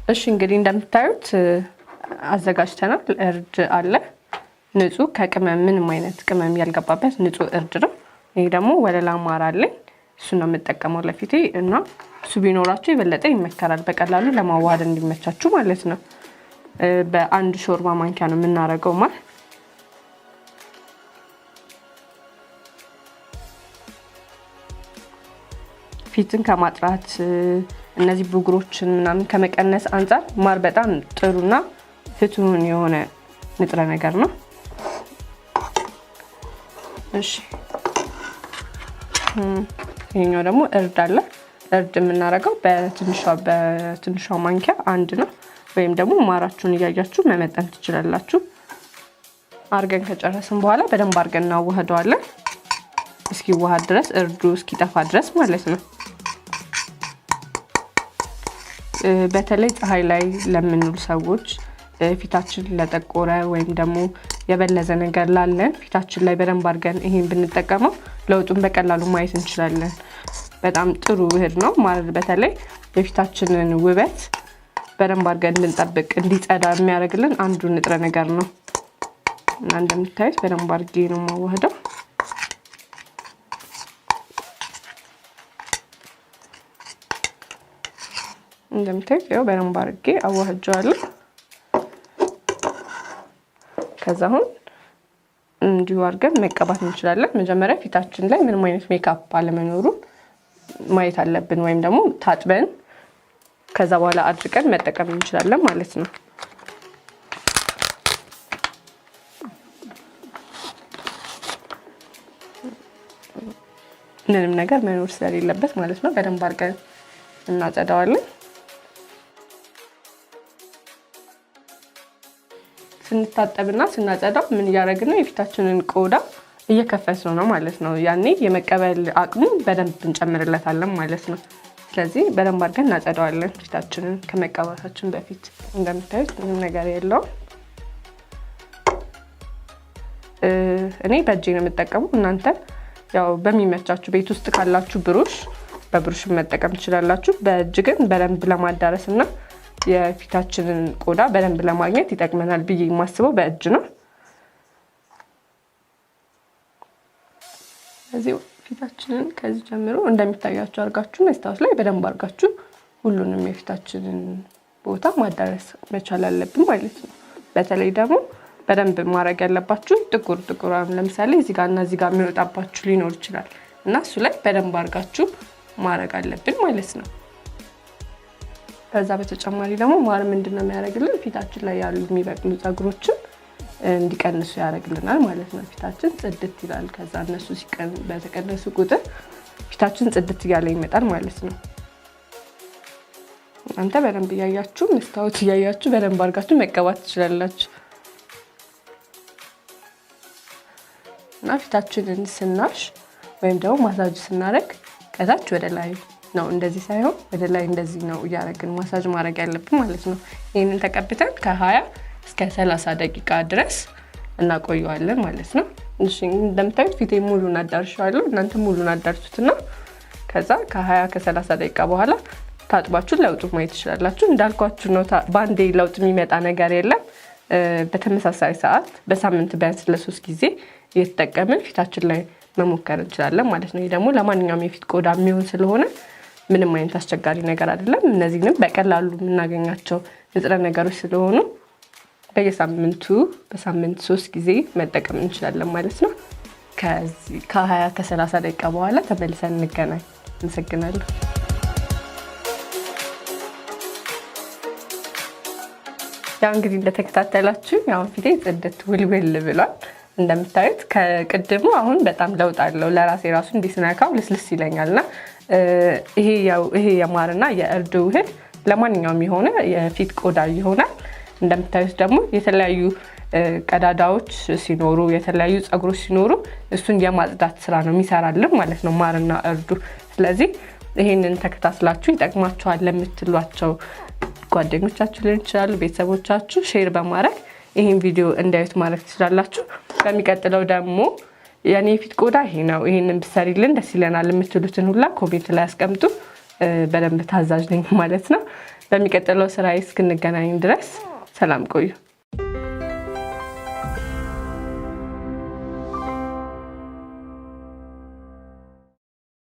እሺ እንግዲህ እንደምታዩት አዘጋጅተናል። እርድ አለ ንጹህ ከቅመም ምንም አይነት ቅመም ያልገባበት ንጹህ እርድ ነው። ይሄ ደግሞ ወለላ ማር አለኝ እሱ ነው የምጠቀመው ለፊቴ እና እሱ ቢኖራችሁ የበለጠ ይመከራል በቀላሉ ለማዋሃድ እንዲመቻችሁ ማለት ነው። በአንድ ሾርባ ማንኪያ ነው የምናደርገው ማር። ፊትን ከማጥራት እነዚህ ብጉሮችን ምናምን ከመቀነስ አንፃር ማር በጣም ጥሩና ፍቱን የሆነ ንጥረ ነገር ነው። እሺ ይሄኛው ደግሞ እርድ አለ። እርድ የምናደርገው በትንሿ ማንኪያ አንድ ነው። ወይም ደግሞ ማራችሁን እያያችሁ መመጠን ትችላላችሁ። አርገን ከጨረስን በኋላ በደንብ አርገን እናዋህደዋለን እስኪዋሃድ ድረስ እርዱ እስኪጠፋ ድረስ ማለት ነው። በተለይ ፀሐይ ላይ ለምንውል ሰዎች ፊታችን ለጠቆረ ወይም ደግሞ የበለዘ ነገር ላለን ፊታችን ላይ በደንብ አድርገን ይሄን ብንጠቀመው ለውጡን በቀላሉ ማየት እንችላለን። በጣም ጥሩ ውህድ ነው ማር። በተለይ የፊታችንን ውበት በደንብ አድርገን እንድንጠብቅ እንዲጸዳ የሚያደርግልን አንዱ ንጥረ ነገር ነው እና እንደምታዩት በደንብ አድርጌ ነው የማዋህደው። እንደምታዩት ያው በደንብ አድርጌ አዋህጃለሁ። ከዛ አሁን እንዲሁ አድርገን መቀባት እንችላለን። መጀመሪያ ፊታችን ላይ ምንም አይነት ሜካፕ አለመኖሩን ማየት አለብን ወይም ደግሞ ታጥበን ከዛ በኋላ አድርቀን መጠቀም እንችላለን ማለት ነው። ምንም ነገር መኖር ስለሌለበት ማለት ነው። በደንብ አድርገን እናጸዳዋለን። ስንታጠብና ስናጸዳው ምን እያደረግን ነው? የፊታችንን ቆዳ እየከፈስነው ነው ማለት ነው። ያኔ የመቀበል አቅሙ በደንብ እንጨምርለታለን ማለት ነው። ስለዚህ በደንብ አድርገን እናጸዳዋለን ፊታችንን ከመቀባታችን በፊት። እንደምታዩት ምንም ነገር የለውም። እኔ በእጄ ነው የምጠቀመው። እናንተ ያው በሚመቻችሁ ቤት ውስጥ ካላችሁ ብሩሽ በብሩሽ መጠቀም ትችላላችሁ። በእጅ ግን በደንብ ለማዳረስ እና የፊታችንን ቆዳ በደንብ ለማግኘት ይጠቅመናል ብዬ የማስበው በእጅ ነው። እዚህ ፊታችንን ከዚህ ጀምሮ እንደሚታያችሁ አድርጋችሁ መስታወት ላይ በደንብ አድርጋችሁ ሁሉንም የፊታችንን ቦታ ማዳረስ መቻል አለብን ማለት ነው። በተለይ ደግሞ በደንብ ማድረግ ያለባችሁ ጥቁር ለምሳሌ እዚህ ጋር እና እዚህ ጋር የሚወጣባችሁ ሊኖር ይችላል እና እሱ ላይ በደንብ አድርጋችሁ ማድረግ አለብን ማለት ነው። ከዛ በተጨማሪ ደግሞ ማር ምንድነው የሚያደርግልን? ፊታችን ላይ ያሉ የሚበቅሉ ፀጉሮችን እንዲቀንሱ ያደርግልናል ማለት ነው። ፊታችን ጽድት ይላል። ከዛ እነሱ በተቀነሱ ቁጥር ፊታችን ጽድት እያለ ይመጣል ማለት ነው። አንተ በደንብ እያያችሁ መስታወት እያያችሁ በደንብ አድርጋችሁ መቀባት ትችላላችሁ። እና ፊታችንን ስናሽ ወይም ደግሞ ማሳጅ ስናደርግ ከታች ወደ ላይ ነው፣ እንደዚህ ሳይሆን ወደ ላይ እንደዚህ ነው እያደረግን ማሳጅ ማድረግ ያለብን ማለት ነው። ይህንን ተቀብተን ከ20 እስከ 30 ደቂቃ ድረስ እናቆየዋለን ማለት ነው። እሺ እንደምታዩት ፊቴ ሙሉን አዳርሻለሁ። እናንተ ሙሉን አዳርሱትና ከዛ ከ20 ከ30 ደቂቃ በኋላ ታጥባችሁ ለውጡ ማየት ትችላላችሁ። እንዳልኳችሁ ነው፣ ባንዴ ለውጥ የሚመጣ ነገር የለም። በተመሳሳይ ሰዓት በሳምንት ቢያንስ ለ3 ጊዜ እየተጠቀምን ፊታችን ላይ መሞከር እንችላለን ማለት ነው። ይሄ ደግሞ ለማንኛውም የፊት ቆዳ የሚሆን ስለሆነ ምንም አይነት አስቸጋሪ ነገር አይደለም። እነዚህንም በቀላሉ የምናገኛቸው ንጥረ ነገሮች ስለሆኑ በሳምንት 3 ጊዜ መጠቀም እንችላለን ማለት ነው። ከ20 ከ30 ደቂቃ በኋላ ተመልሰን እንገናኝ። አመሰግናለሁ። ያው እንግዲህ እንደተከታተላችሁ ያው ፊቴ ጽድት ውልውል ብሏል። እንደምታዩት ከቅድሙ አሁን በጣም ለውጥ አለው። ለራሴ ራሱ እንዲስነካው ልስልስ ይለኛልና ይሄ የማርና የእርድ ውህድ ለማንኛውም የሆነ የፊት ቆዳ ይሆናል። እንደምታዩት ደግሞ የተለያዩ ቀዳዳዎች ሲኖሩ የተለያዩ ፀጉሮች ሲኖሩ እሱን የማጽዳት ስራ ነው የሚሰራልን ማለት ነው ማርና እርዱ። ስለዚህ ይሄንን ተከታትላችሁ ይጠቅማችኋል ለምትሏቸው ጓደኞቻችሁ ሊሆን ይችላል ቤተሰቦቻችሁ ሼር በማድረግ ይሄን ቪዲዮ እንዲያዩት ማድረግ ትችላላችሁ። በሚቀጥለው ደግሞ የኔ ፊት ቆዳ ይሄ ነው ይሄንን ብትሰሪልን ደስ ይለናል የምትሉትን ሁላ ኮሜንት ላይ አስቀምጡ። በደንብ ታዛዥ ነኝ ማለት ነው። በሚቀጥለው ስራዬ እስክንገናኝ ድረስ ሰላም ቆዩ።